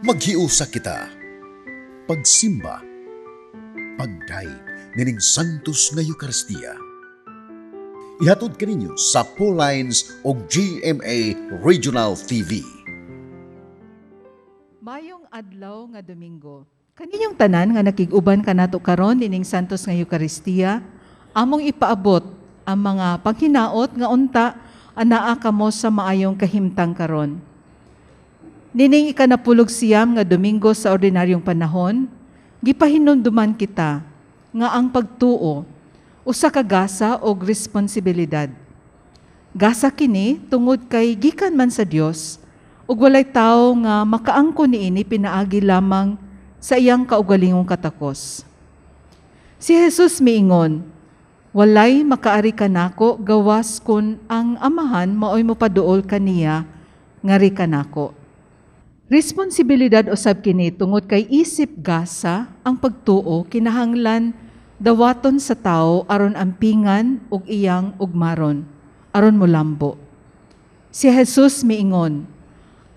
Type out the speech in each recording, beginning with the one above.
Maghiusa kita, pagsimba, pagdaig nining Santos nga Eucharistia. Ihatod kaninyo sa Pauline's o GMA Regional TV. Mayong adlaw nga Domingo. Kaninyong tanan nga nakig-uban kanato karon nining Santos nga Eucharistia, among ipaabot ang mga paghinaot nga unta anaa kamo sa maayong kahimtang karon. Nining ikanapulog siyam nga Domingo sa ordinaryong panahon, gipahinumduman kita nga ang pagtuo usa ka gasa og responsibilidad. Gasa kini tungod kay gikan man sa Dios ug walay tawo nga makaangkon niini pinaagi lamang sa iyang kaugalingong katakos. Si Jesus miingon, walay makaari kanako gawas kun ang amahan maoy mopaduol kaniya ngari kanako. Responsibilidad usab kini tungod kay isip gasa ang pagtuo kinahanglan dawaton sa tao aron ampingan og iyang ugmaron aron molambo. Si Jesus miingon,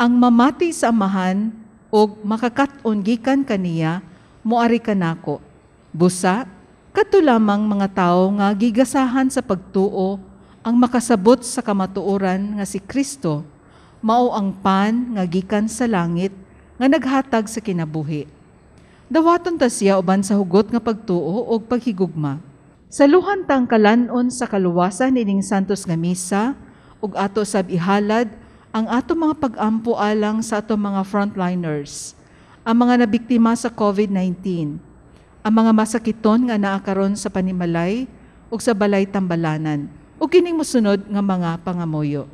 ang mamati sa amahan og makakat-on gikan kaniya moari kanako. Busa kadto lamang mga tawo nga gigasahan sa pagtuo ang makasabot sa kamatuoran nga si Kristo mao ang pan nga gikan sa langit nga naghatag sa kinabuhi. Dawaton ta siya uban sa hugot nga pagtuo og paghigugma. Saluhan tang kalanon sa kaluwasan ining Santos nga misa ug ato sab ihalad ang ato mga pag-ampo alang sa ato mga frontliners, ang mga nabiktima sa COVID-19, ang mga masakiton nga naa karon sa panimalay ug sa balay tambalanan, ug kining mosunod nga mga pangamuyo.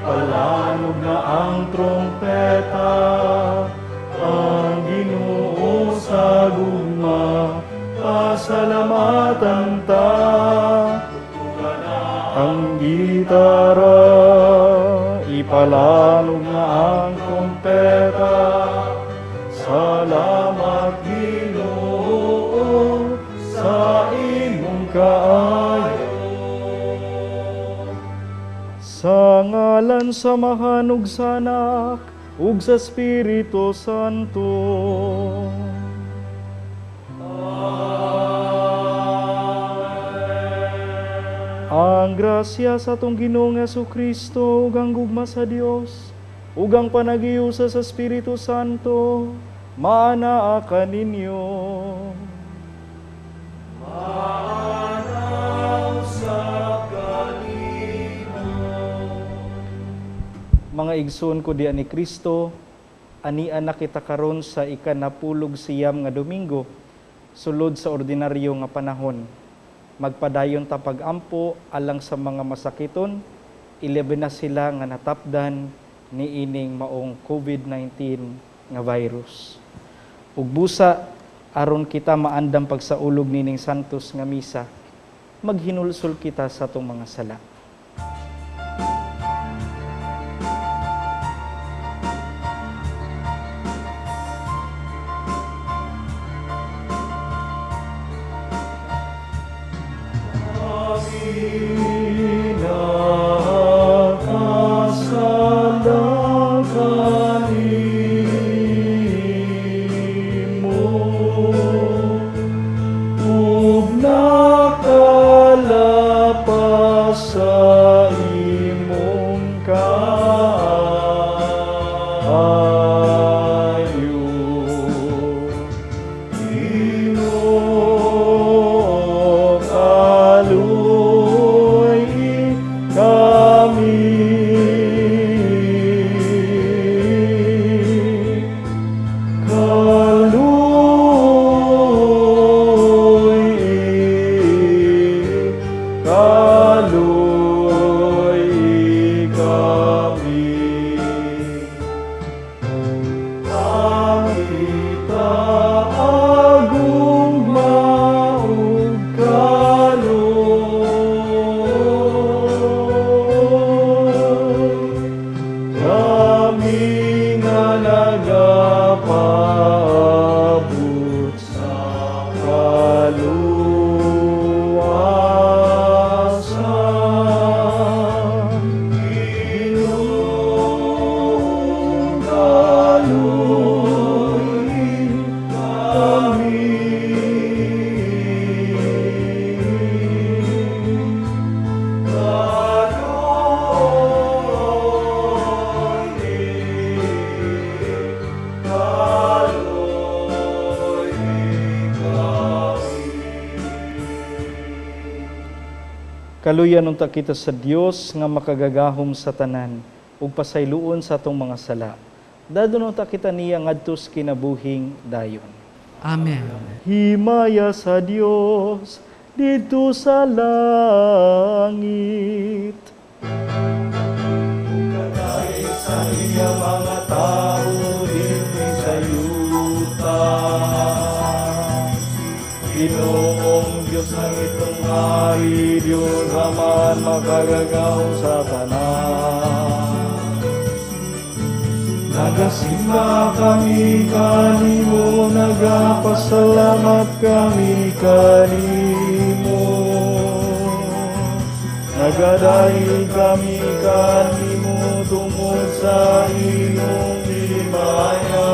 Ipalanog na ang trompeta, ang Ginoo sa gugma, pasalamatan ta. Ang gitara, ipalanog na ang trompeta, salamat Ginoo sa imong kaayo. Sa ngalan samahan ug sa Anak ug sa Espiritu Santo. Amen. Ang grasya sa atong Ginoong Jesucristo ug ang gugma sa Dios ug ang panagiusa sa Espiritu Santo maanaa kaninyo. Mga igsoon ko diyan ni Kristo, anian na kita karon sa ikanapulog siyam nga Domingo, sulod sa ordinaryo nga panahon. Magpadayon ta pag-ampo alang sa mga masakiton, ilabi na sila nga natapdan ni ining maong COVID-19 nga virus. Ug busa aron kita maandam pagsaulog nining santos nga misa, maghinulsol kita sa atong mga sala. Kaluyan unta kita sa Dios nga makagagahom sa tanan ug pasayloon sa atong mga sala. Dadon unta kita niya ngadtos kinabuhing dayon. Amen. Himaya sa Dios dito sa langit. Kadai sa iya mga tao dito sa yuta. Ginoong Diyos ng itong hari, Diyos naman makagagahom sa tanan. Nagasimba kami kanimo, nagapasalamat kami kanimo. Nagadahil kami kanimo tungod sa imong himaya.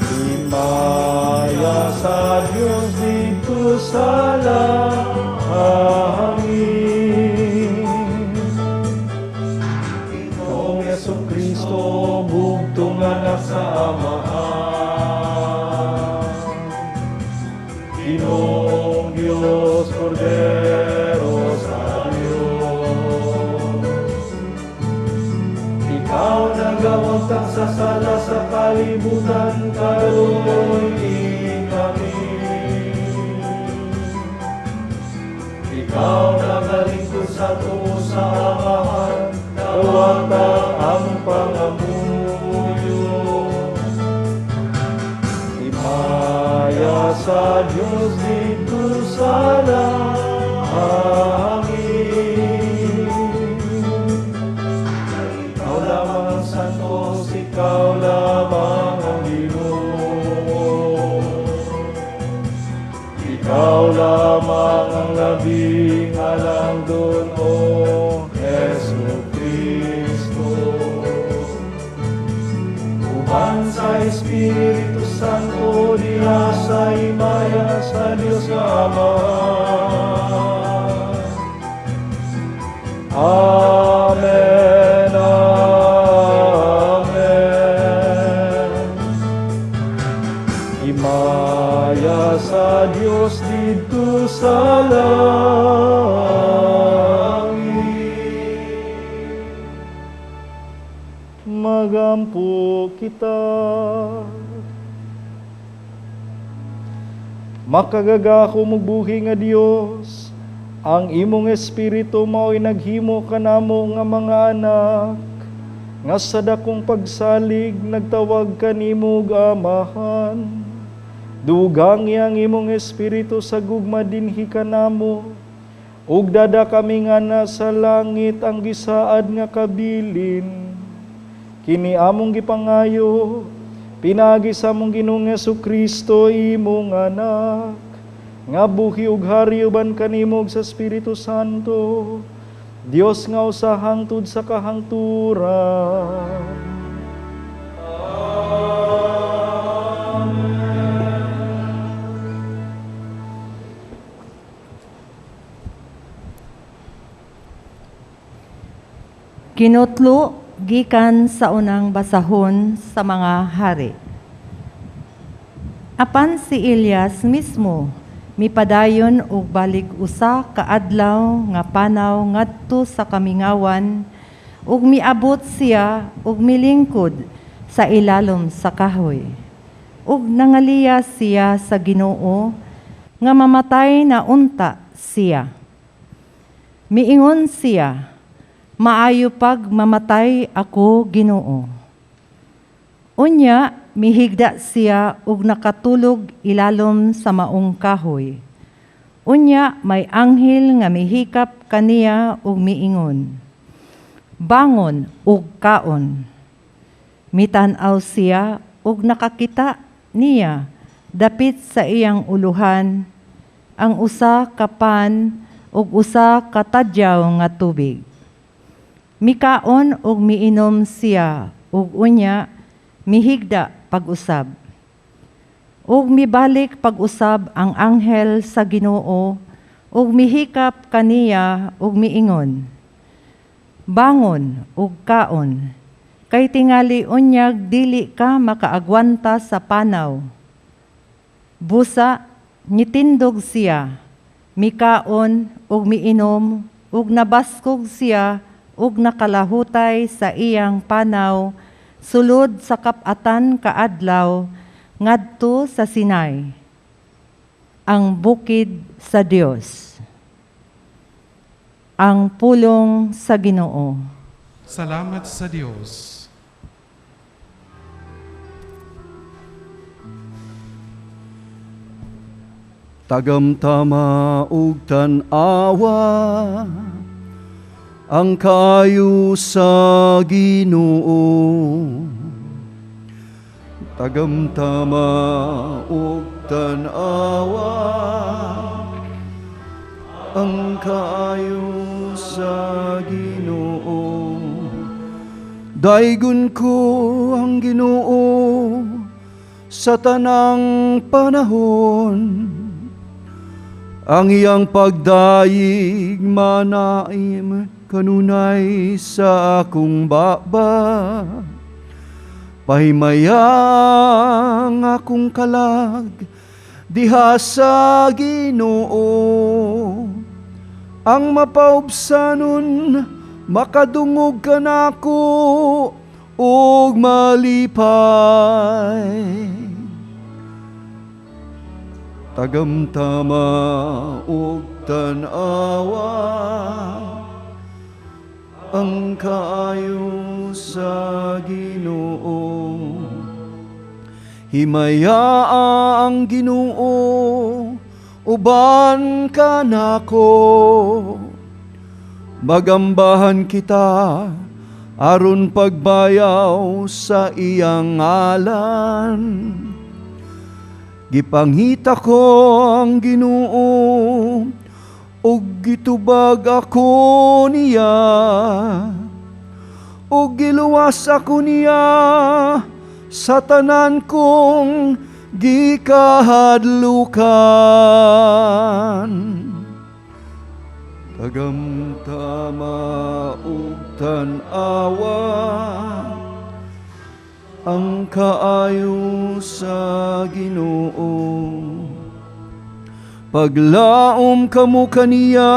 Himaya sa Diyos dito sa langit. Ikaw, Jesucristo, bugtong anak sa Amahan. Ginoong Diyos, Kordero sa Diyos. Ikaw nagawagtang sa sala sa kalibutan, kaluoy kami. Ikaw nagalingkod sa tuo sa Amahan, kawagtang ang pangamuyo. Himaya sa Diyos dito sa langit. Ikaw lamang ang Santos, ikaw lamang ang Ginoo. Ikaw lamang ang labing alang doon, O Jesucristo. Uban sa Espiritu Santo, diha sa himaya sa Diyos nga Ama. Amen, amen. Himaya sa Diyos dito sa langit. Magampo kita. Makagagahom ug buhi nga Dios, Ang imong espiritu mao'y naghimo kanamo nga mga anak, nga sa dakong pagsalig nagtawag kanimo amahan. Dugang yang imong espiritu sa gugma dinhi kanamo, ug dada kami nga nasa langit ang gisaad nga kabilin. Kini among gipangayo, pinagi sa among Ginoong Jesucristo imong anak, nga buhi ug hari uban kanimo sa Espiritu Santo, Dios nga usa hangtod sa kahangturan. Kinutlo gikan sa unang basahon sa mga hari. Apan si Elias mismo mipadayon og balik usa ka adlaw nga panaw ngadto sa kamingawan, ug miabot siya ug milingkod sa ilalom sa kahoy. Ug nangaliya siya sa Ginoo nga mamatay na unta siya. Miingon siya, "Maayo pag mamatay ako, Ginoo." Unya, mihigda siya ug nakatulog ilalom sa maong kahoy. Unya, may anghel nga mihikap kaniya ug miingon, "Bangon ug kaon." Mitan-aw siya ug nakakita niya dapit sa iyang uluhan ang usa ka pan ug usa ka tadyaw nga tubig. Mikaon ug miinom siya ug unya mihigda pag-usab. Ug mibalik pag-usab ang anghel sa Ginoo ug mihikap kaniya ug miingon, "Bangon ug kaon, kay tingali unyag dili ka makaagwanta sa panaw." Busa nitindog siya, mikaon ug miinom ug nabaskog siya ug nakalahutay sa iyang panaw sulod sa kap-atan kaadlaw ngadto sa Sinai, ang bukid sa Dios. Ang pulong sa Ginoo. Salamat sa Diyos. Tagamtama ug tan-awa ang kayo sa Ginoo. Tagamtama ug tan-awa ang kayo sa Ginoo. Daygon ko ang Ginoo sa tanang panahon. Ang iyang pagdayig manaim kanunay sa akong baba. Pahimayang akong kalag diha sa Ginoo. Ang mapaubsanon makadungog ka nako ug malipay. Tagamtama ug tan-awa ang kaayo sa Ginoo. Himaya ang Ginoo uban ka nako. Magambahan kita aron pagbayaw sa iyang ngalan. Gipangita ko ang Ginoo ug gitubag ako niya, ug giluwas ako niya sa tanan kong gikahadlukan. Tagamtama ug tan-awa ang kaayo sa Ginoo. Paglaom kamo kaniya,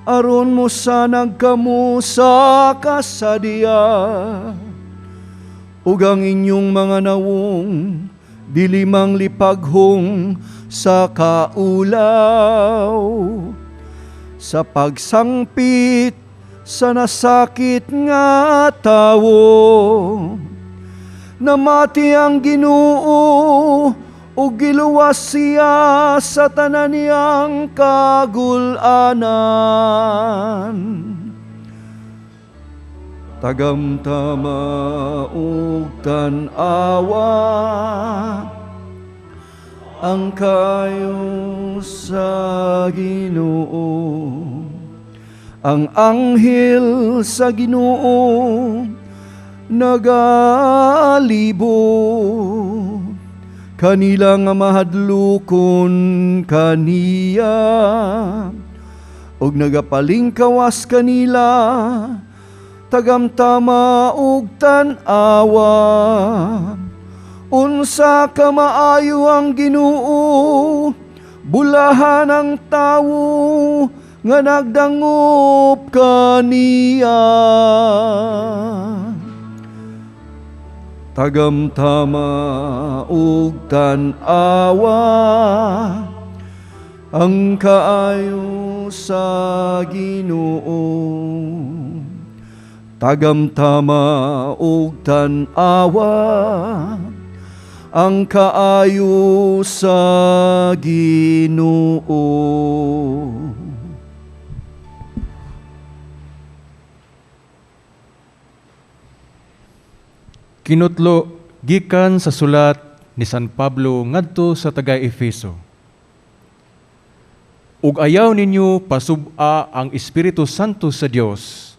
aron mo sanag kamo sa kasadya. Ug ang inyong mga nawong, dilimang lipaghong sa kaulaw. sa pagsangpit sa nasakit nga tawo. Namati ang Ginoo o giluwas siya sa tanan niyang kagulanan. Tagamtama ug tan-awa ang kayo sa Ginoo. Ang anghel sa Ginoo nagalibot, kanila nga mahadlukon kaniya, og nagapalingkawas kanila, tagamtama ug tan-awa. Unsa ka maayo ang Ginoo, bulahan ang tawo nga nagdangop kaniya. Tagamtama ug tan-awa ang kaayo sa Ginoo. Tagamtama ug tan-awa ang kaayo sa Ginoo. Kinutlo gikan sa sulat ni San Pablo ngadto sa taga-Efeso. Ug ayaw ninyo pasub-a ang Espiritu Santo sa Dios,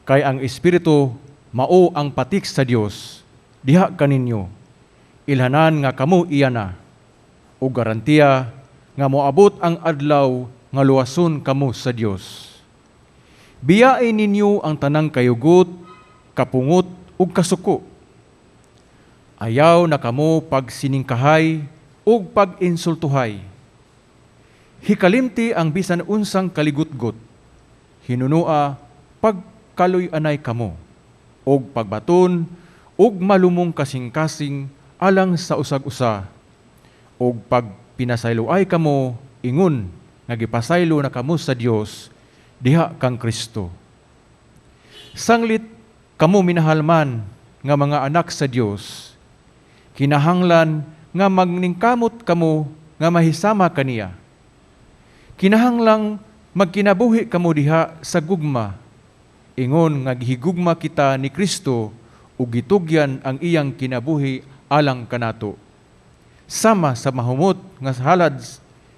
kay ang Espiritu mao ang patik sa Dios. Diha kaninyo ilhanan nga kamo iyana, ug garantiya nga moabot ang adlaw nga luwason kamo sa Dios. Biyain ninyo ang tanang kayugot, kapungot ug kasuko. Ayaw na kamo pagsiningkahay ug pag-insultuhay. Hikalimti ang bisan unsang kaligutgot. Hinunua pagkaloy-anay kamo ug pagbaton ug malumong kasing-kasing alang sa usag-usa. Ug pag pinasayloay kamo ingon nga gipasaylo na kamo sa Dios diha kang Kristo. Sanglit kamo minahalman nga mga anak sa Dios. Kinahanglan nga magningkamot kamo nga mahisama kaniya. Kinahanglang magkinabuhi kamo diha sa gugma. Ingon nga gihigugma kita ni Kristo ug gitugyan ang iyang kinabuhi alang kanato. Sama sa mahumot nga halad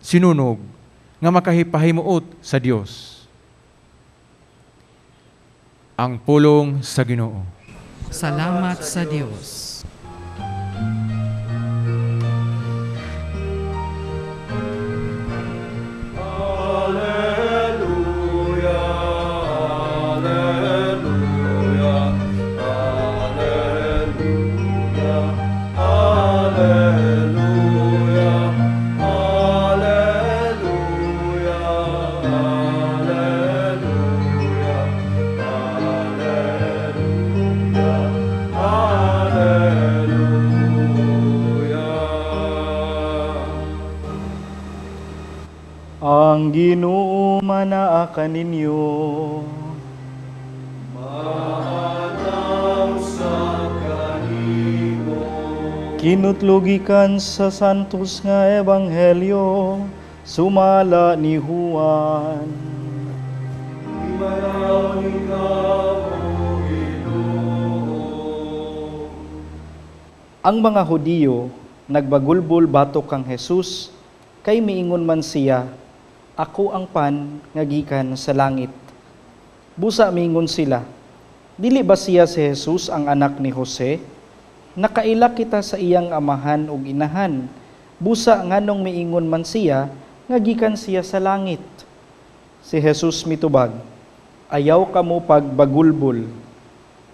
sinunog nga makahipahimuot sa Dios. Ang pulong sa Ginoo. Salamat sa Diyos. Ang Ginoo manaa kaninyo. Maadaw sa kanimo. Kinutlugikan sa santos nga ebanghelyo, sumala ni Juan. Imanaw ikaw, O Ginoo. Ang mga Hudiyo nagbagulbol batok kang Jesus, kay miingon man siya, ako ang pan nga gikan sa langit. Busa miingon sila, dili ba siya si Jesus ang anak ni Jose? Nakaila kita sa iyang amahan ug inahan. Busa nganong miingon man siya nga gikan siya sa langit. Si Jesus mitubag, ayaw kamo pagbagulbol.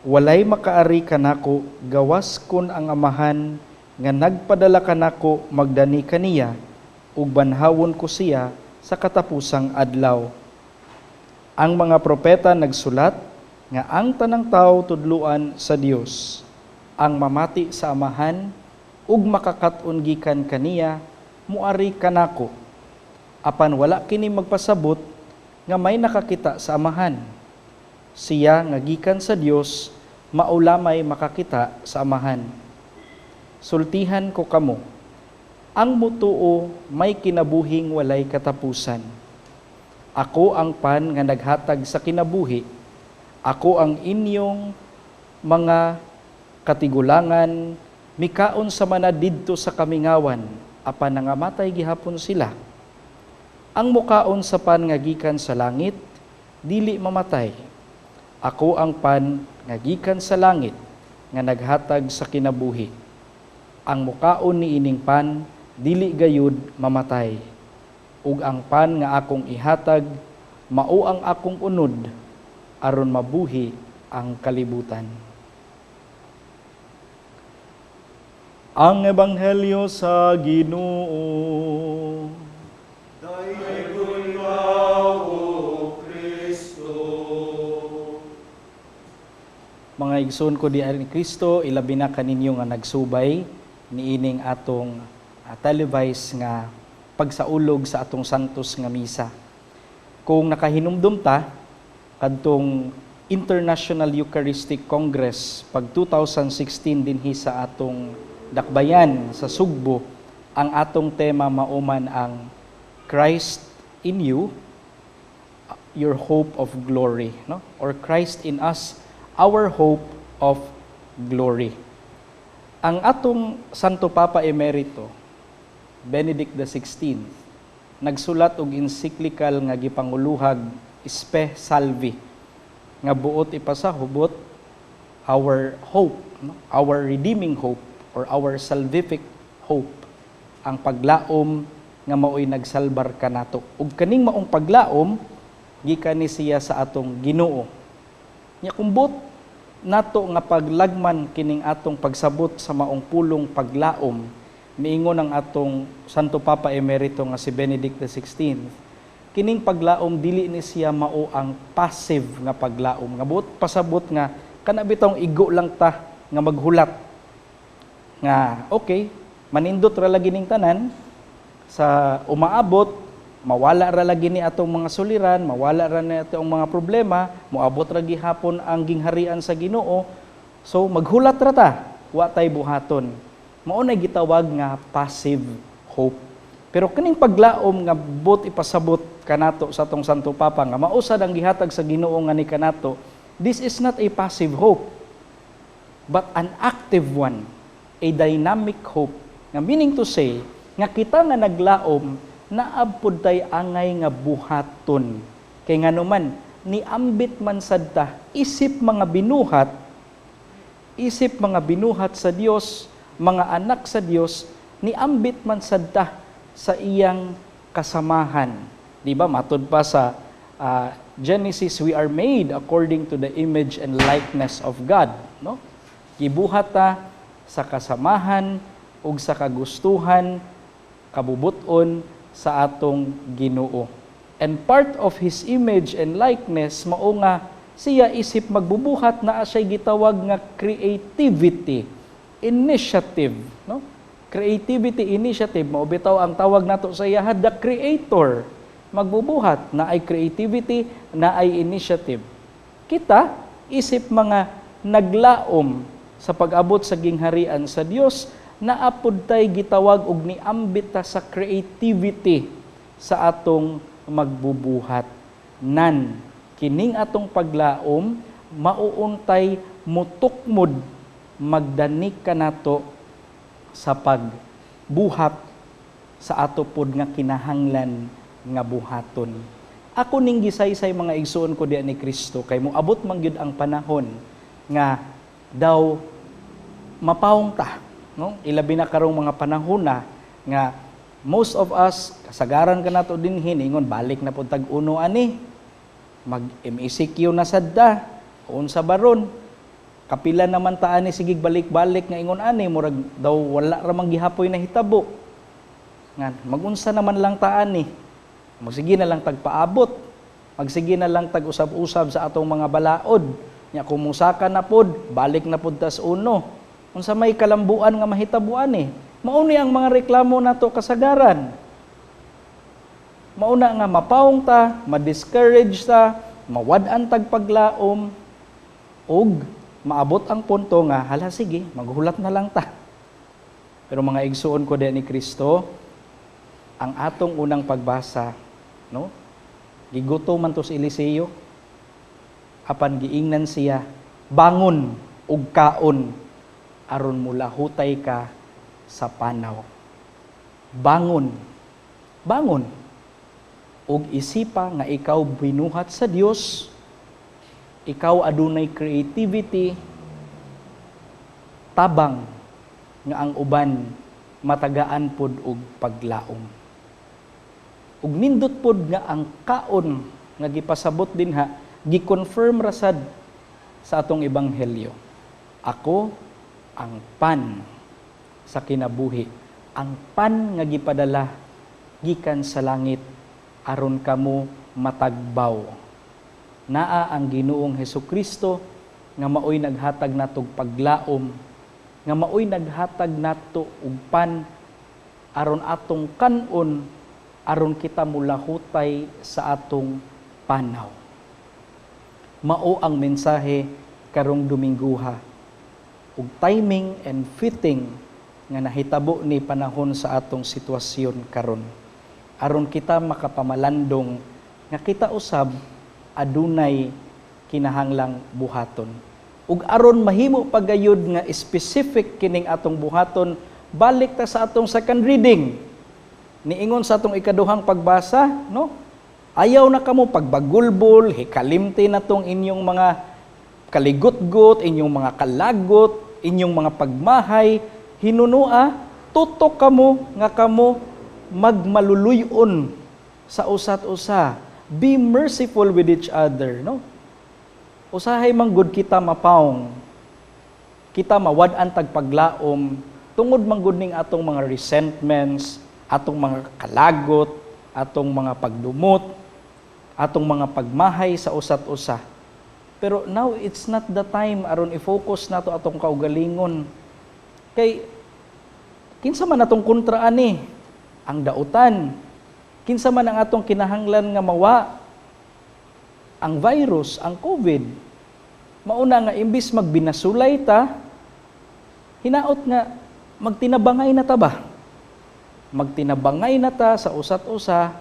Walay makaari kanako gawas kon ang amahan nga nagpadala kanako magdani kaniya ug banhawon ko siya sa katapusang adlaw. Ang mga propeta nagsulat nga ang tanang tao tudluan sa Dios, ang mamati sa amahan ug makakat-on gikan kaniya muari kanako. Apan wala kini magpasabot nga may nakakita sa Amahan. Siya nga gikan sa Dios, maula may makakita sa Amahan. Sultihan ko kamo, ang mutuo may kinabuhing walay katapusan. Ako ang pan nga naghatag sa kinabuhi. Ako ang inyong mga katigulangan, mikaon sa mana didto sa kamingawan, apan nangamatay gihapon sila. Ang mukaon sa pan nga gikan sa langit, dili mamatay. Ako ang pan nga gikan sa langit, nga naghatag sa kinabuhi. Ang mukaon ni ining pan, dili gayud mamatay. Ug ang pan nga akong ihatag, mao ang akong unod, aron mabuhi ang kalibutan. Ang Ebanghelyo sa Ginoo. Mga igsoon ko di ni Kristo, ilabi na kaninyo nga nagsubay niining atong televised nga pagsaulog sa atong santos nga misa. Kung nakahinumdum ta kadtong International Eucharistic Congress pag 2016 dinhi sa atong dakbayan sa Sugbo, ang atong tema mauman ang Christ in you, your hope of glory, no? Or Christ in us, our hope of glory. Ang atong Santo Papa Emerito, Benedict XVI, nagsulat og encyclical nga gipanguluhag Spe Salvi, nga buot ipasahubot our hope, no? Our redeeming hope or our salvific hope, ang paglaom nga maoy nagsalbar kanato. Ug kaning maong paglaom gikan ni siya sa atong Ginoo. Nya kumbot nato nga paglagman kining atong pagsabot sa maong pulong paglaom, miingon ang atong Santo Papa Emerito nga si Benedict XVI, kining paglaom dili ni siya mao ang passive nga paglaom, nga buot pasabot nga kana bitong igo lang ta nga maghulat nga okay, manindot ra lagi ning tanan sa umaabot, mawala ra lagi ni atong mga suliran, mawala ra ni atong mga problema, moabot ra gihapon ang gingharian sa Ginoo. So maghulat ra ta, wa tay buhaton. Mao na gitawag nga passive hope. Pero kining paglaom nga bot ipasabot kanato sa atong Santo Papa nga mausad ang gihatag sa Ginoo nga ni kanato, this is not a passive hope, but an active one, a dynamic hope. Nga meaning to say, nga kita nga naglaom, naabpod tay angay nga buhaton. Kay nga naman, niambit man sadta, isip mga binuhat sa Dios, mga anak sa Dios, niambit man sadta sa iyang kasamahan. Di ba? Matod pa sa Genesis, we are made according to the image and likeness of God. No? Gibuhat ta sa kasamahan ug sa kagustuhan, kabubuton sa atong Ginoo. And part of His image and likeness, mao nga siya isip magbubuhat na siya gitawag nga creativity, initiative. No? Creativity, initiative, mao bitaw ang tawag nato sa iya, the Creator. Magbubuhat na ay creativity, na ay initiative. Kita, isip mga naglaom sa pag-abot sa gingharian sa Dios, naapod tay gitawag og niambit ta sa creativity sa atong magbubuhat. Nan, kining atong paglaom, mauuntay mutukmod magdanik kanato sa pagbuhat sa ato pod nga kinahanglan nga buhaton. Ako ning gisaysay mga igsoon ko diya ni Kristo, kay moabot man gyud ang panahon nga daw mapawong ta, no? Ilabi na karong mga panahon na nga most of us kasagaran kanato dinhi ingon balik na pud tag uno ani, mag MECQ na sadda unsa baron, kapila naman ta ani sigig balik-balik nga ingon ani murag daw wala ra man gihapoy na hitabo nga magunsa naman lang ta ani, magsige na lang tagpaabot, magsige na lang tag usab-usab sa atong mga balaod nya kung musaka na pod balik na pod tas uno. Unsa may kalambuan nga mahitabuan mao ni ang mga reklamo nato kasagaran. Mauna nga mapaong ta, ma-discourage ta, mawad-an tag paglaom, og maabot ang punto nga, hala sige, maghulat na lang ta. Pero mga igsuon ko din ni Kristo, ang atong unang pagbasa, no? Giguto man to sa Eliseo, apan giingnan siya, bangon ug kaon aron mula hutay ka sa panaw. Bangon. Bangon. Ug isipa nga ikaw binuhat sa Dios, ikaw adunay creativity, tabang nga ang uban matagaan pod og paglaom. Ug nindot pod nga ang kaon nga gipasabot dinha, gi-confirm rasad sa atong ebanghelyo. Ako ang pan sa kinabuhi, ang pan nga gipadala gikan sa langit aron kamo matagbaw. Naa ang Ginoong Hesukristo nga maoy naghatag natog paglaom, nga maoy naghatag nato og pan aron atong kanon, aron kita mulahutay sa atong panaw. Mao ang mensahe karong Domingguha. Ug timing and fitting nga nahitabo ni panahon sa atong sitwasyon karon. Aron kita makapamalandong nga kita usab adunay kinahanglang buhaton. Ug aron mahimo pagayud nga specific kining atong buhaton, balik ta sa atong second reading. Niingon sa atong ikaduhang pagbasa, no? Ayaw na kamo pagbagulbol, hikalimti na tong inyong mga kaligutgot, inyong mga kalagot, inyong mga pagmahay, hinunua, tutok kamo nga kamo magmaluluyon sa usat usa. Be merciful with each other, no? Usahay manggod kita mapaong, kita mawad-an tag paglaom, tungod manggod ning atong mga resentments, atong mga kalagot, atong mga pagdumot, atong mga pagmahay sa usat usa. Pero now it's not the time aron i-focus nato atong kaugalingon. Kay kinsa man atong kontra ani? Ang dautan. Kinsa man ang atong kinahanglan nga mawa? Ang virus, ang COVID. Mauna nga imbis magbinasulay ta, hinaot nga magtinabangay na ta ba? Magtinabangay na ta sa usat-usa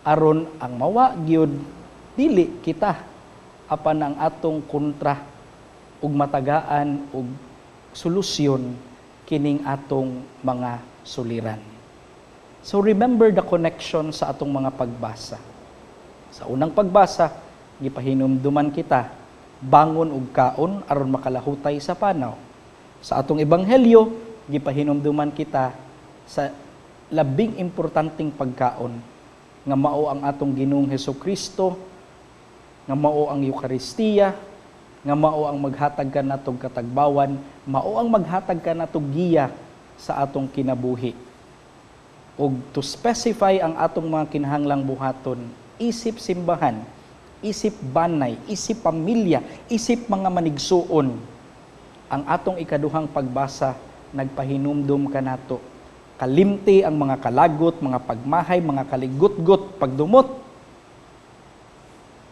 aron ang mawa gyud dili kita apan ang atong kontra ug matagaan ug solusyon kining atong mga suliran. So remember the connection sa atong mga pagbasa. Sa unang pagbasa, gipahinumduman kita, bangon ug kaon aron makalahutay sa panaw. Sa atong ebanghelyo, gipahinumduman kita sa labing importanteng pagkaon nga mao ang atong Ginoong Hesukristo, nga mao ang Eucharistia, nga mao ang maghatag kanatog katagbawan, mao ang maghatag kanatog giya sa atong kinabuhi. Ug to specify ang atong mga kinahanglang buhaton, isip simbahan, isip banay, isip pamilya, isip mga manigsuon, ang atong ikaduhang pagbasa nagpahinumdum kanato. Kalimti ang mga kalagot, mga pagmahay, mga kaligutgot, pagdumot.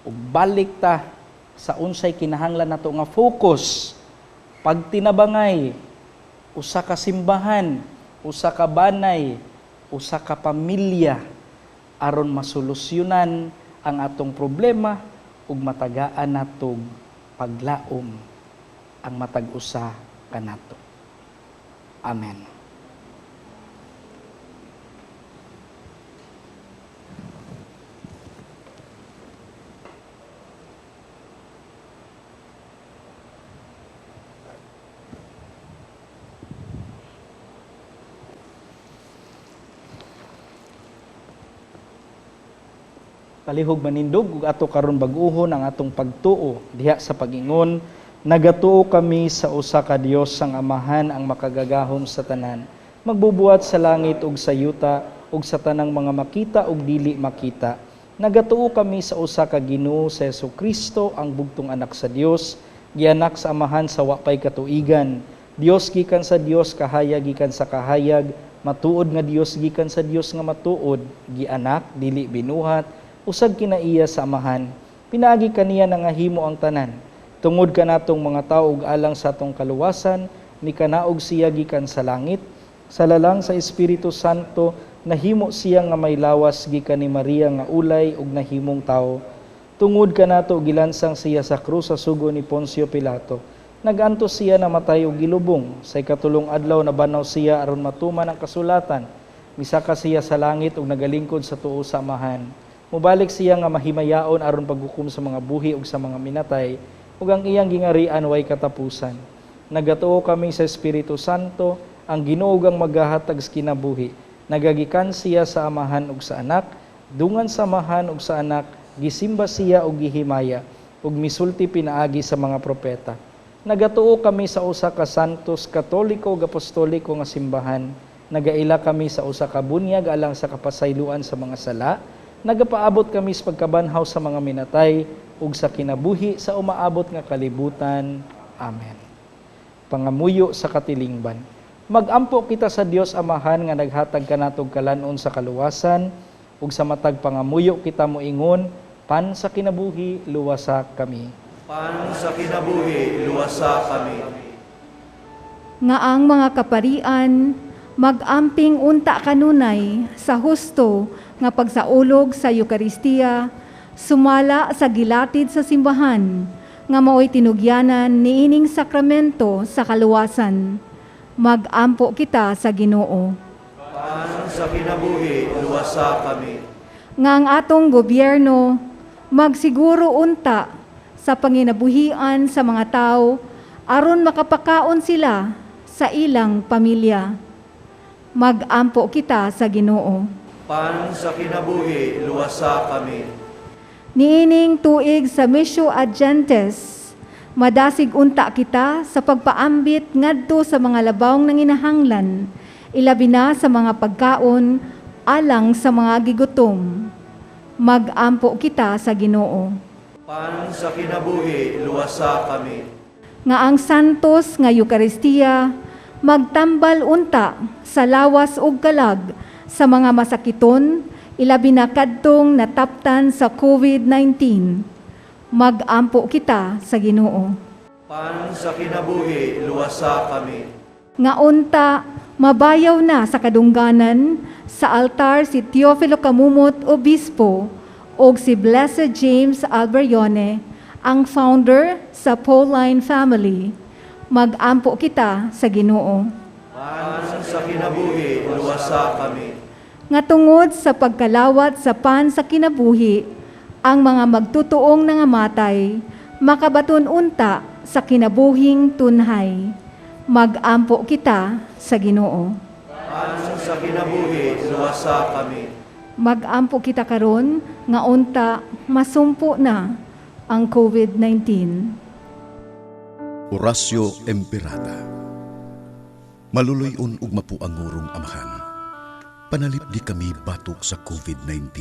Ug balik ta sa unsay kinahanglan nato nga focus, pagtinabangay, usa ka simbahan, usa ka banay, usa ka pamilya aron masolusyonan ang atong problema ug matagaan natog paglaom ang matag usa kanato. Amen. Kalihog manindog ug ato karon bag-uhon ang atong pagtuo diha sa pag-ingon, nagatuo kami sa usa ka Dios sang Amahan ang makagagahom sa tanan, magbubuhat sa langit ug sa yuta ug sa tanang mga makita ug dili makita. Nagatuo kami sa usa ka Ginoo sa Hesukristo, ang bugtong anak sa Dios, gianak sa Amahan sa wa pay katuigan. Dios gikan sa Dios, kahayag gikan sa kahayag, matuod nga Dios gikan sa Dios nga matuod, gianak dili binuhat, usag kinaiya sa amahan. Pinaagi kaniya nga himo ang tanan. Tungod kanatong mga tawo ug alang sa atong kaluwasan, ni kanaog siya gikan sa langit, sa lalang sa Espiritu Santo, nahimo siya nga may lawas gikan ni Maria nga ulay ug nahimong tawo. Tungod kanato gilansang siya sa krus sa sugo ni Poncio Pilato. Naganto siya namatay og gilubong. Sa ikatulong adlaw nabanaw siya aron matuman ang kasulatan. Misaka siya sa langit ug nagalingkod sa tuo sa amahan. Mubalik siya nga mahimayaon aron paghukom sa mga buhi ug sa mga minatay, ug ang iyang gingarian way katapusan. Nagatuo kami sa Espiritu Santo, ang Ginoo ang maghahatag sa kinabuhi. Nagagikan siya sa amahan ug sa anak, dungan sa amahan ug sa anak, gisimba siya ug gihimaya, ug misulti pinaagi sa mga propeta. Nagatuo kami sa usa ka santos, katoliko ug apostoliko nga simbahan. Nagaila kami sa usa ka bunyag alang sa kapasayloan sa mga sala. Nagapaabot kami sa pagkabanhaw sa mga minatay ug sa kinabuhi sa umaabot nga kalibutan. Amen. Pangamuyo sa katilingban. Magampo kita sa Dios Amahan nga naghatag kanatog kalanon sa kaluwasan ug sa matag pangamuyo kita moingon, pan sa kinabuhi luwasa kami. Pan sa kinabuhi, luwasa kami. Nga ang mga kaparian, magamping unta kanunay sa husto nga pagsaulog sa Eucharistia, sumala sa gilatid sa simbahan, nga mao'y tinugyanan niining sakramento sa kaluwasan. Magampo kita sa Ginoo. Pan sa kinabuhi, luwasa kami. Nga ang atong gobyerno, magsiguro unta sa panginabuhian sa mga tao, aron makapakaon sila sa ilang pamilya. Magampo kita sa Ginoo. Pan sa kinabuhi, luwasa kami. Niining tuig sa Missio Agentes, madasig unta kita sa pagpaambit ngadto sa mga labawng nanginahanglan, ilabi na sa mga pagkaon alang sa mga gigutom. Magampo kita sa Ginoo. Pan sa kinabuhi, luwasa kami. Nga ang santos nga Eucharistia, magtambal unta sa lawas ug kalag sa mga masakiton, ilabi na kadtong nataptan sa COVID-19. Magampo kita sa Ginoo. Pan sa kinabuhi, luwasa kami. Nga unta, mabayaw na sa kadungganan sa altar si Teofilo Camumot, Obispo, o si Blessed James Alberione, ang founder sa Pauline Family. Magampo kita sa Ginoo. Pan sa kinabuhi, luwasa kami. Nga tungod sa pagkalawat sa pan sa kinabuhi, ang mga magtutuong nangamatay, makabaton unta sa kinabuhing tunhay. Magampo kita sa Ginoo. Pan sa kinabuhi, luwasa kami. Magampo kita karon nga unta masumpo na ang COVID-19. Horacio Emperata. Maluloy-on ug mapuangurong amahan. Panalip di kami batok sa COVID-19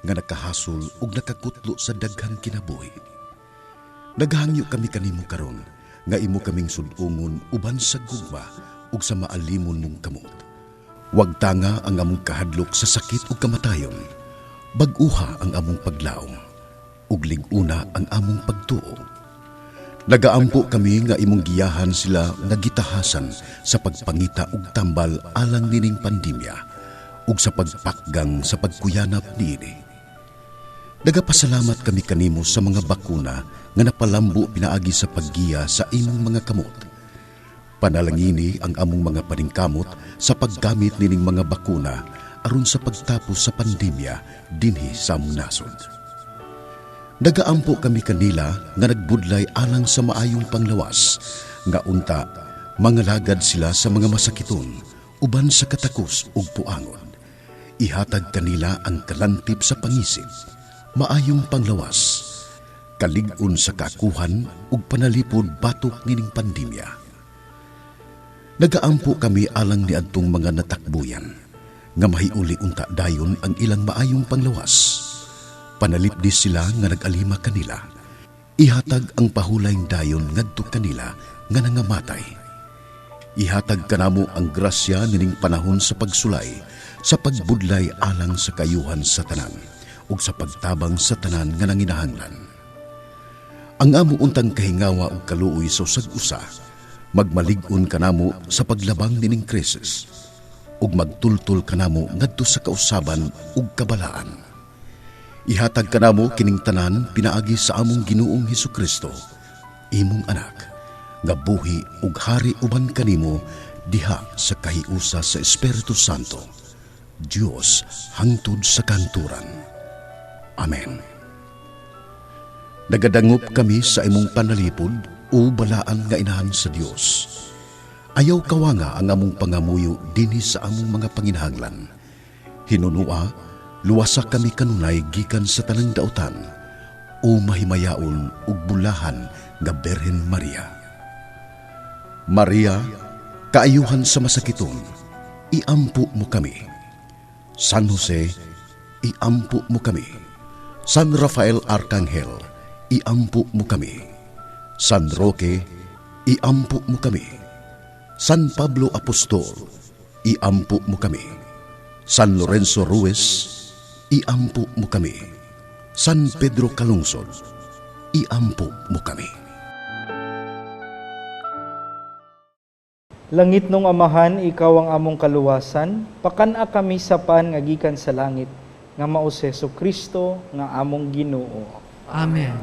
nga nakahasol ug nakakutlo sa daghang kinabuhi. Naghangyo kami kanimo karon nga imo kaming sud-ungon uban sa gugma ug sa maalimon mong kamot. Wag tanga ang among kahadlok sa sakit ug kamatayon. Bag-uha ang among paglaom ug lig-una ang among pagtuo. Nagaampo kami nga imong giyahan sila nga gitahasan sa pagpangita ug tambal alang nining pandemya ug sa pagpakgang sa pagkuyanap niini. Nagapasalamat kami kanimo sa mga bakuna nga napalambo pinaagi sa paggiya sa imong mga kamot. Panalangini ang among mga paningkamot sa paggamit nining mga bakuna aron sa pagtapos sa pandemya dinhi sa among nasod. Nagaampo kami kanila nga nagbudlay alang sa maayong panglawas, nga unta, mangalagad sila sa mga masakiton, uban sa katakos ug puangon. Ihatag kanila ang kalantip sa pangisip, maayong panglawas, kalig-on sa kakuhan ug panalipod batok nining pandemya. Nagaampo kami alang niadtong mga natakbuyan, nga mahiuli unta dayon ang ilang maayong panglawas. Panalipdis sila nga nag-alima kanila. Ihatag ang pahulayng dayon ngadto kanila nga nangamatay. Ihatag kanamo ang grasya nining panahon sa pagsulay, sa pagbudlay alang sa kayuhan sa tanan, ug sa pagtabang sa tanan nga nanginahanglan. Ang amo untang kahingawa ug kaluoy sa usag-usa, magmalig-on kanamo sa paglabang nining krisis, ug magtultol kanamo ngadto sa kausaban ug kabalaan. Ihatag kanamo kining tanan pinaagi sa among Ginoong Hesukristo, imong anak, nga buhi ug hari uban kanimo diha sa kahiusa sa Espiritu Santo, Dios hangtod sa kanturan. Amen. Nagadangop kami sa imong panalipod o balaan nga inahan sa Dios. Ayaw kawanga ang among pangamuyo dinhi sa among mga panginahanglan. Hinunua, luwasa kami kanunay gikan sa tanang dautan, o mahimayaon ug bulahan nga Berhen Maria. Maria, kaayuhan sa masakiton, iampo mo kami. San Jose, iampo mo kami. San Rafael Arcangel, iampo mo kami. San Roque, iampo mo kami. San Pablo Apostol, iampo mo kami. San Lorenzo Ruiz, iampo mo kami. San Pedro Calungsod, iampo mo kami. Langit nung Amahan, ikaw ang among kaluwasan, pakana kami sa paan nga gikan sa langit, nga mao si Jesucristo nga among Ginoo. Amen.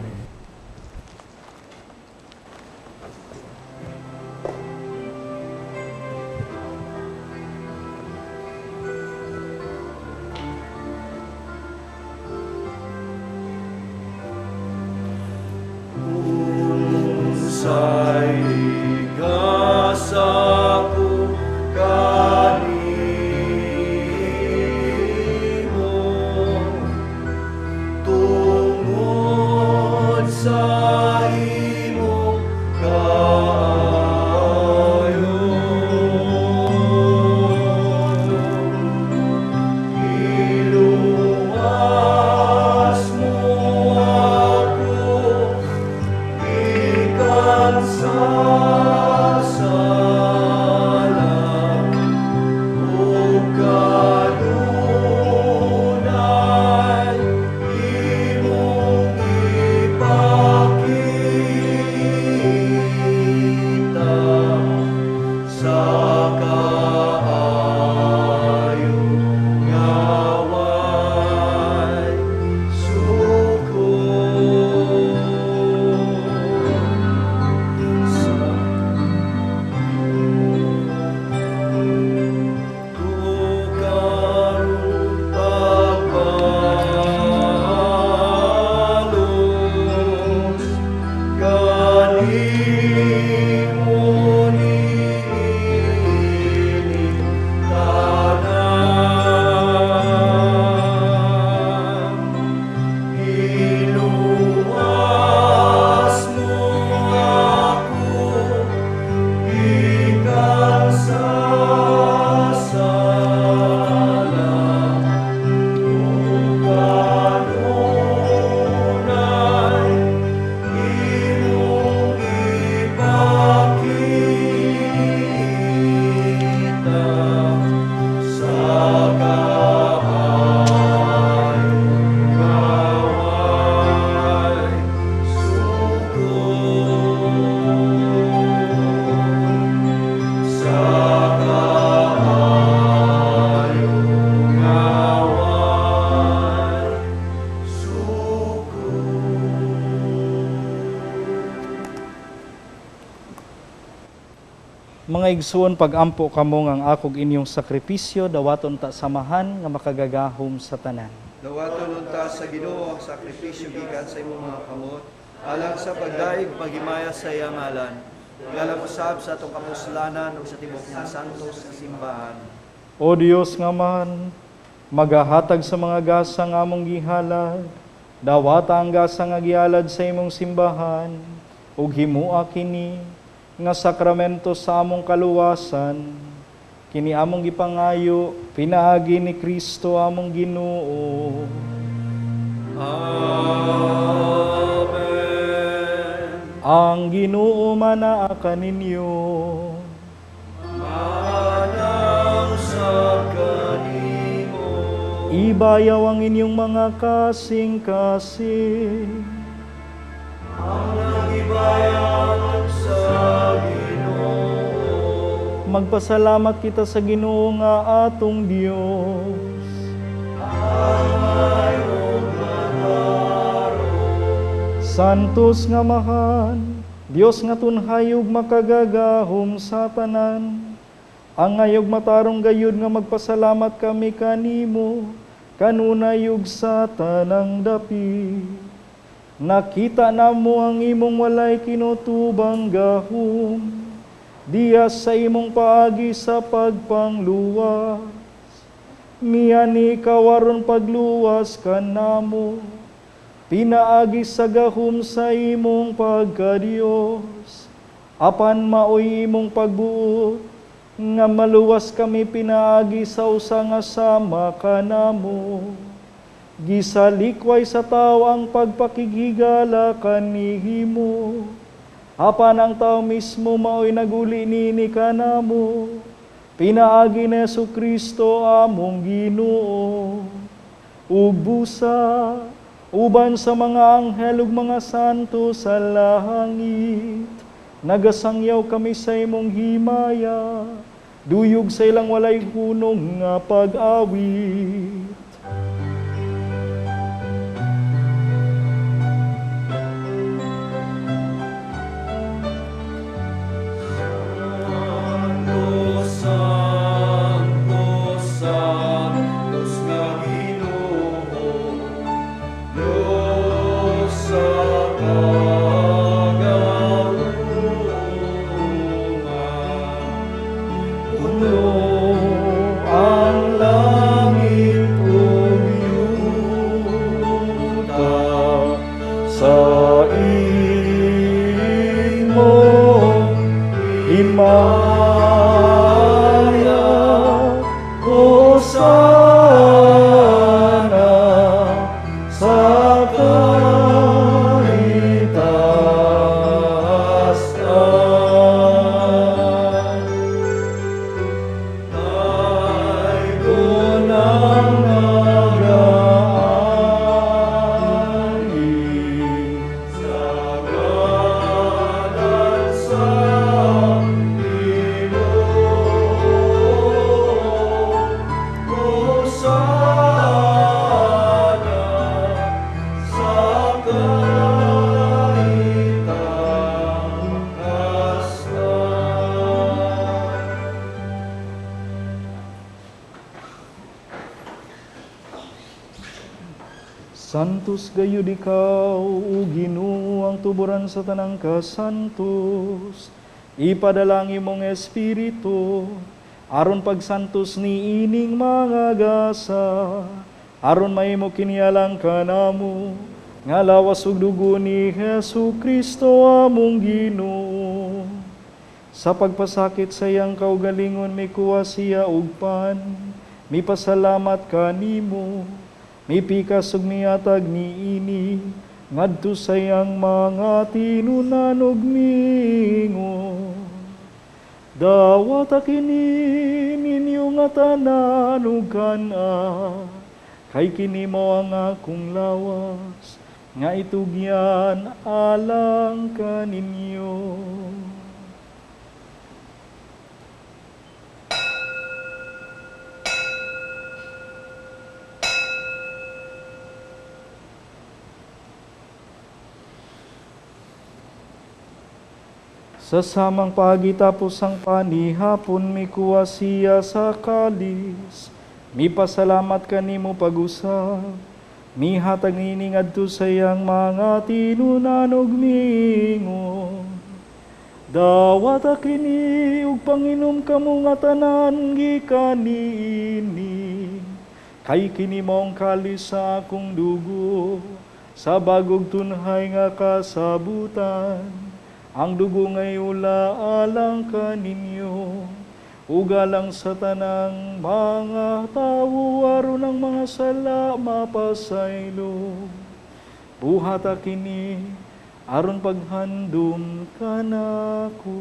Mga igsoon, pagampo kamo ang akog inyong sakripisyo, dawaton ta samahan nga makagagahom sa tanan. Dawaton unta sa Ginoo ang sakripisyo gikan sa imong mga kamot, alang sa pagdaig paghimaya sa iyang ngalan. Ngalang usab sa atong kapuslanan ug sa tibok nga santos sa simbahan. O Dios nga man, magahatag sa mga gasa nga among gihalad, dawata ang gasa nga gihalad sa imong simbahan, ug himua kini nga sakramento sa among kaluwasan, kini among gipangayo, pinaagi ni Kristo among Ginoo. Amen. Ang Ginoo manaa kaninyo. ibayaw ang inyong mga kasing-kasing. Magpasalamat kita sa Ginoo nga atong Dios. Santos nga mahan, Dios nga tunhay ug makagagahom sa tanan. Ang ngayog matarong gayud nga magpasalamat kami kanimo, kanunay ug sa tanang dapi. Nakita namo ang imong walay kinutubang gahom, diya sa imong paagi sa pagpangluwas. Miyani kawaron pagluwas kanamo, pinaagi sa gahom sa imong pagkadiyos. Apan maoy imong pagbuot, nga maluwas kami pinaagi sa usa nga sama kanamo. Gisalikway sa tao ang pagpakigigala kanihimo. Apan ang tao mismo mao'y naguli nini kanamo. Pinaagi ni Jesucristo among Ginoo. Ug busa, uban sa mga anghel ug mga santo sa langit, nagasangyaw kami sa imong himaya, duyog sa ilang walay hunong nga pag-awit. Santos gayud ikaw, o Ginoo, ang tuburan sa tanang kasantos. Ipadala ang imong Espiritu, aron pagsantos ni ining mga gasa, aron mahimo kinialang kanamo, nga lawas ug dugo ni Jesucristo among Ginoo. Sa pagpasakit sa iyang kaugalingon, may kuha siya ug pan, may pasalamat kanimo, may pikas ug miatag ni ini, ngadto sa iyang mga tinunan ug mingon. Dawata kini ninyo nga tanan ug kana, kay kini mao ang akong lawas, nga itugyan alang kaninyo. Sa samang pagitapos ang panihapon, may kuha siya sa kalis. Mi pasalamat kanimo pag-usap, mi hatag nini ngadto sa iyang mga tinunan ug mingon. Dawata kini ug panginom kamo nga tanan gikan niini. Kay kini maong kalis sa akong dugo, sa bagog tunhay nga kasabutan. Ang dugo ngay ula alang kaninyo, ugalang sa tanang mga tao, aron ang mga sala mapasaylo. Buhata kini, aron paghandom kanako.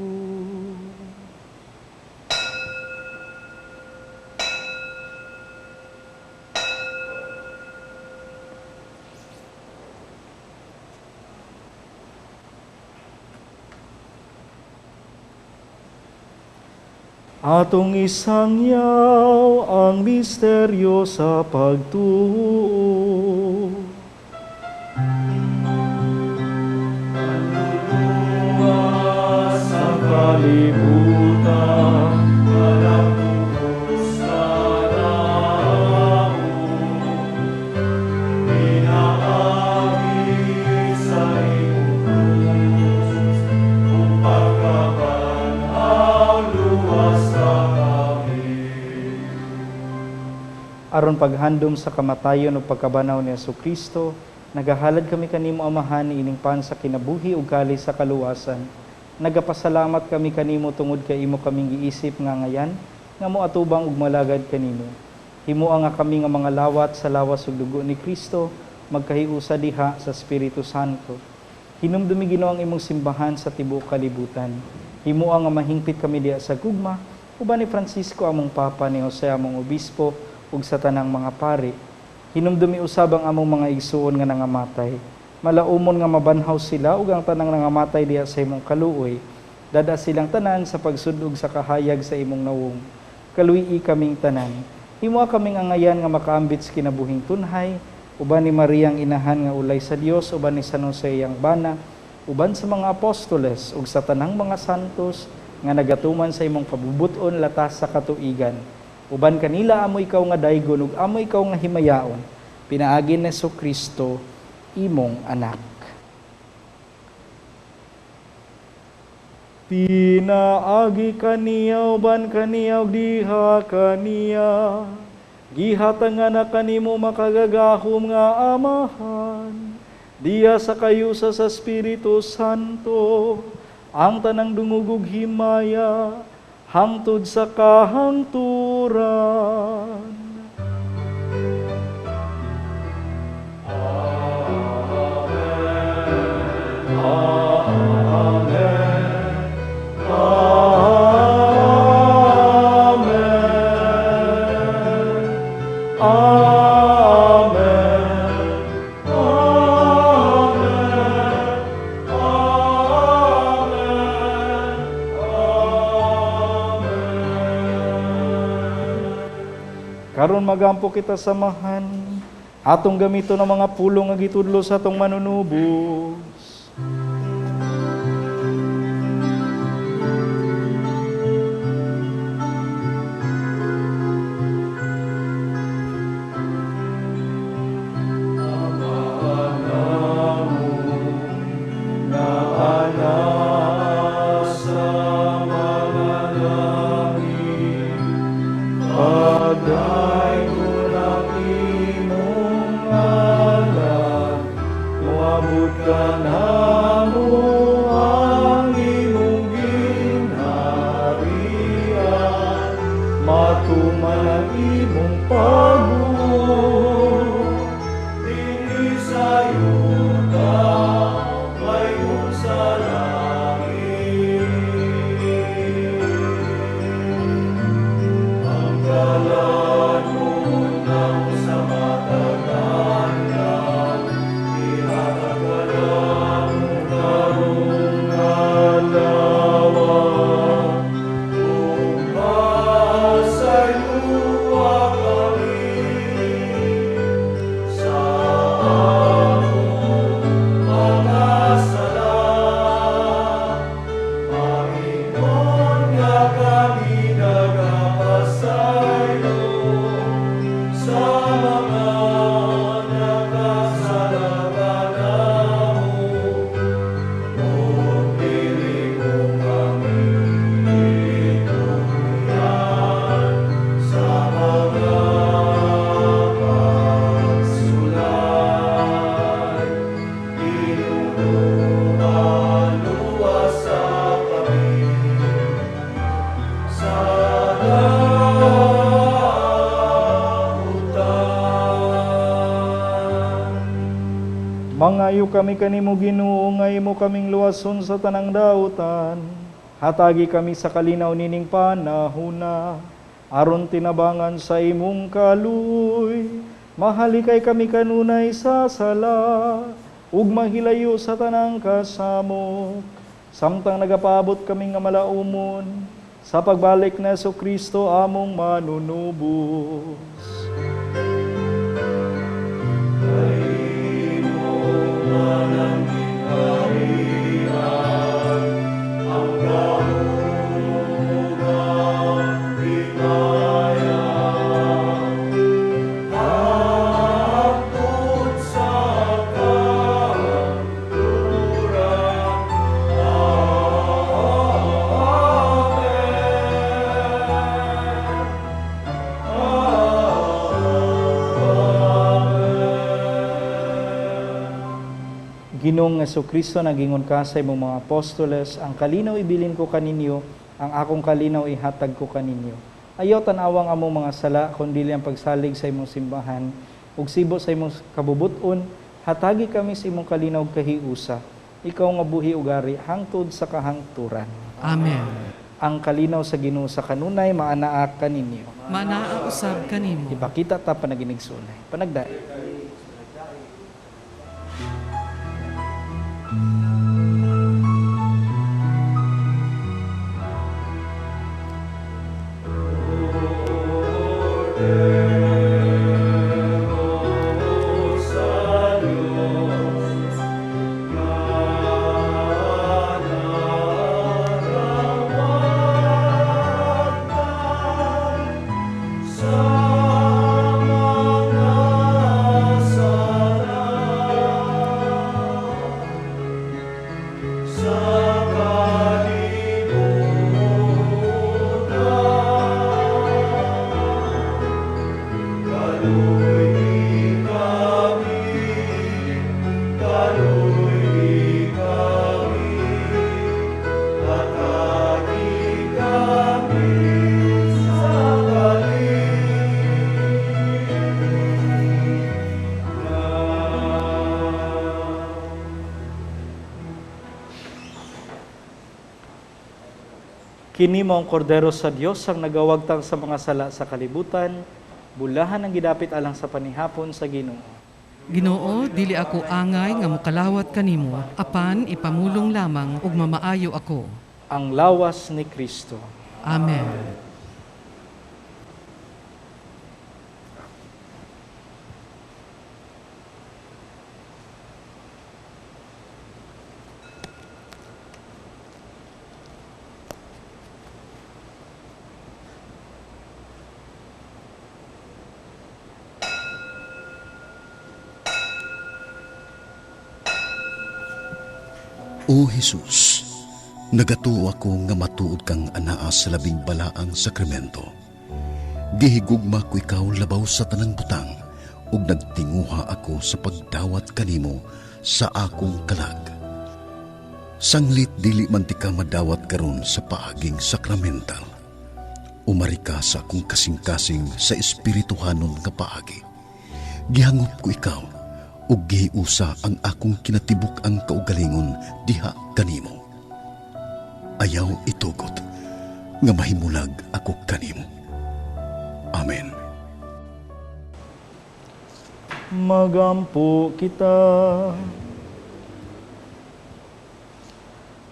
Atong isangyaw ang misteryo sa pagtuo. Kaluluwa sa kalibutan, kalabugos na damo, pinaagi sa iyong krus, kung pagkabanhaw luwas sa kami. Aron paghandom sa kamatayon o pagkabanaw ni Jesucristo, nagahalad kami kanimo Amahan ining pan sa kinabuhi ug kali sa kaluwasan. Nagapasalamat kami kanimo tungod kay imo kaming giisip nga ngayan nga moatubang ug malagad kanimo. Himua nga kami nga mga lawat sa lawas ug dugo ni Kristo magkahiusa diha sa Espiritu Santo. Hinumdumi Ginoo ang imong simbahan sa tibuok kalibutan. Himua nga mahingpit kami diha sa gugma uban ni Francisco among papa, ni Jose among obispo ug sa tanang mga pari. Hinumdumi usab ang among mga igsuon nga nangamatay. Malaumon nga mabanhaw sila ug ang tanang nangamatay diha sa imong kaluoy. Dada silang tanan sa pagsudog sa kahayag sa imong nawong. Kaluyi kaming tanan. Himoa kaming angayan nga makaambit sa kinabuhing tunhay, uban ni Maria ang inahan nga ulay sa Dios, uban ni San Jose ang bana, uban sa mga apostoles ug sa tanang mga santos nga nagatuman sa imong pabubuton latas sa katuigan. Uban kanila amo ikaw nga daygon ug amo ikaw nga himayaon. Pinaagi ni Jesucristo imong anak. Pinaagi kaniya uban kaniya ug diha kaniya. Gihatangan na kanimo makagagahom nga Amahan. Diya sa kayusa sa Espiritu Santo, ang tanang dungugog himaya hangtod sa kahangturan. Karon magampo kita samahan, atong gamito ng mga pulong nga gitudlo sa atong manunubos. Mangayo kami kanimo Ginoo, nga imo kaming luwason sa tanang dautan. Hatagi kami sa kalinaw nining panahona, aron tinabangan sa imong kaluoy. Mahalikay kami kanunay sa sala, ug mahilayo sa tanang kasamok. Samtang nagapaabot kami nga malaumon, sa pagbalik na Kristo among manunubos. Ginoong Jesucristo, nagingon ka sa imong mga apostoles, ang kalinaw ibilin ko kaninyo, ang akong kalinaw ihatag ko kaninyo. Ayaw tanawang among mga sala, kundi ang pagsalig sa imong simbahan, ug sibo sa imong kabubuton, hatagi kami sa imong kalinaw kahiusa. Ikaw nga buhi ugari, hangtod sa kahangturan. Amen. Ang kalinaw sa Ginoo sa kanunay, maanaa kaninyo. Manaa usab kanimo. Ipakita ta panaginigsulay. Panagdae. Kini mao ang kordero sa Dios ang nagawagtang sa mga sala sa kalibutan, bulahan ang gidapit alang sa panihapon sa Ginoo. Ginoo, dili ako angay nga mokalawat kanimo, apan ipamulong lamang ug mamaayo ako. Ang lawas ni Kristo. Amen. O Jesus, nagatuo ako nga matuod kang anaa sa labing balaang sakramento. Gihigugma ko ikaw labaw sa tanang butang, ug nagtinguha ako sa pagdawat kanimo sa akong kalag. Sanglit dili man ti ka madawat karon sa paaging sakramental. Umari ka sa akong kasing-kasing sa espirituhanon nga paagi. Gihangop ko ikaw, ug gihiusa ang akong kinatibuk ang kaugalingon diha kanimo. Ayaw itugot nga mahimulag ako kanimo. Amen. Magampo kita.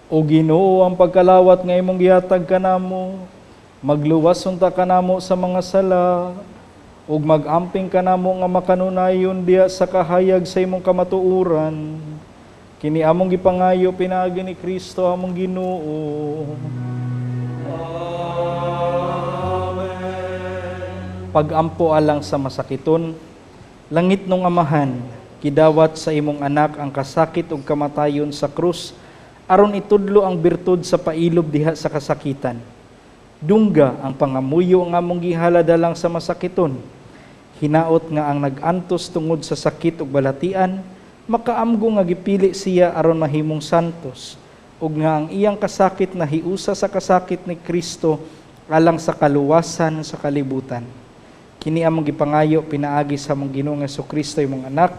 O Ginoo, ang pagkalawat nga imong gihatag kanamo, magluwas unta kanamo sa mga sala, ug mag-amping kanamo nga makanunayon diha sa kahayag sa imong kamatuoran. Kini among gipangayo pinaagi ni Kristo among Ginoo. Amen. Pag-ampo alang sa masakiton, langit nung Amahan, kidawat sa imong anak ang kasakit ug kamatayon sa krus, aron itudlo ang birtud sa pailob diha sa kasakitan. Dungga ang pangamuyo nga among gihaladalang sa masakiton. Hinaot nga ang nag-antos tungod sa sakit ug balatian, makaamgo nga gipili siya aron mahimong santos, ug nga ang iyang kasakit na hiusa sa kasakit ni Kristo alang sa kaluwasan sa kalibutan. Kini among gipangayo pinaagi sa among Ginoong Jesucristo imong anak,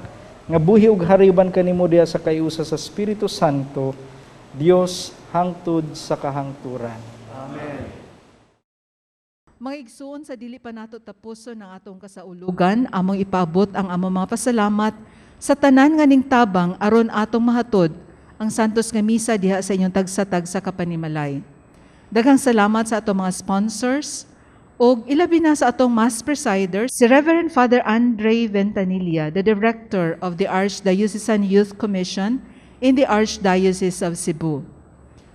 nga buhi ug hariban kanimo diha sa kayusa sa Espiritu Santo, Dios hangtod sa kahangturan. Amen. Mga igsuon sa dili pa nato tapuson ng atong kasaulugan, among ipaabot ang among mga pasalamat sa tanan nga ning tabang aron atong mahatod ang santos nga misa diha sa inyong tagsa-tagsa kapanimalay. Daghang salamat sa atong mga sponsors ug ilabi na sa atong Mass Presider, si Reverend Father Andre Ventanilla, the Director of the Archdiocesan Youth Commission in the Archdiocese of Cebu.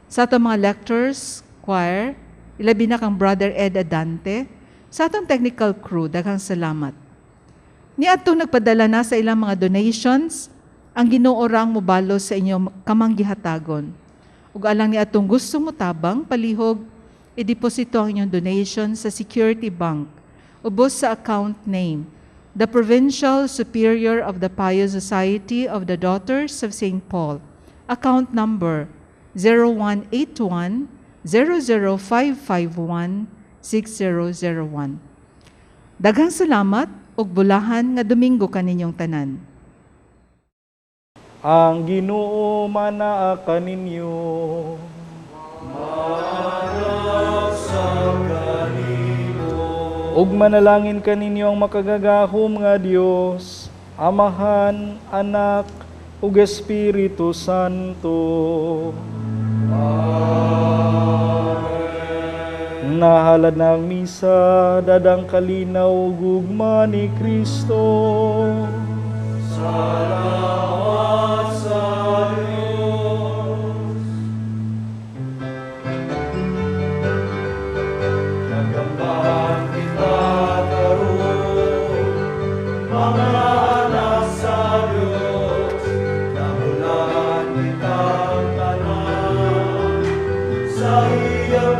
Sa atong mga lectors, choir, ilabi na kang Brother Ed Adante, sa atong technical crew, daghang salamat. Niadtong nagpadala na sa ilang mga donations, ang Ginoo rang mobalo sa inyong kamanggihatagon. Ug alang niadtong gusto mo tabang palihog, i-deposito ang inyong donation sa Security Bank, ubos sa account name, the Provincial Superior of the Pious Society of the Daughters of St. Paul, account number 0181 00551 6001. Daghang salamat ug bulahan nga Domingo kaninyong tanan. Ang Ginoo manaa kaninyo. Ug manalangin kaninyo ang makagagahom nga Dios, Amahan, Anak, ug Espiritu Santo. Nahalad na ang misa, dadang kalinaw gugma ni Kristo. Salamat sa Diyos. Nagambahan kita karon, mga anak sa Diyos. Namulan kitang tanan sa iyang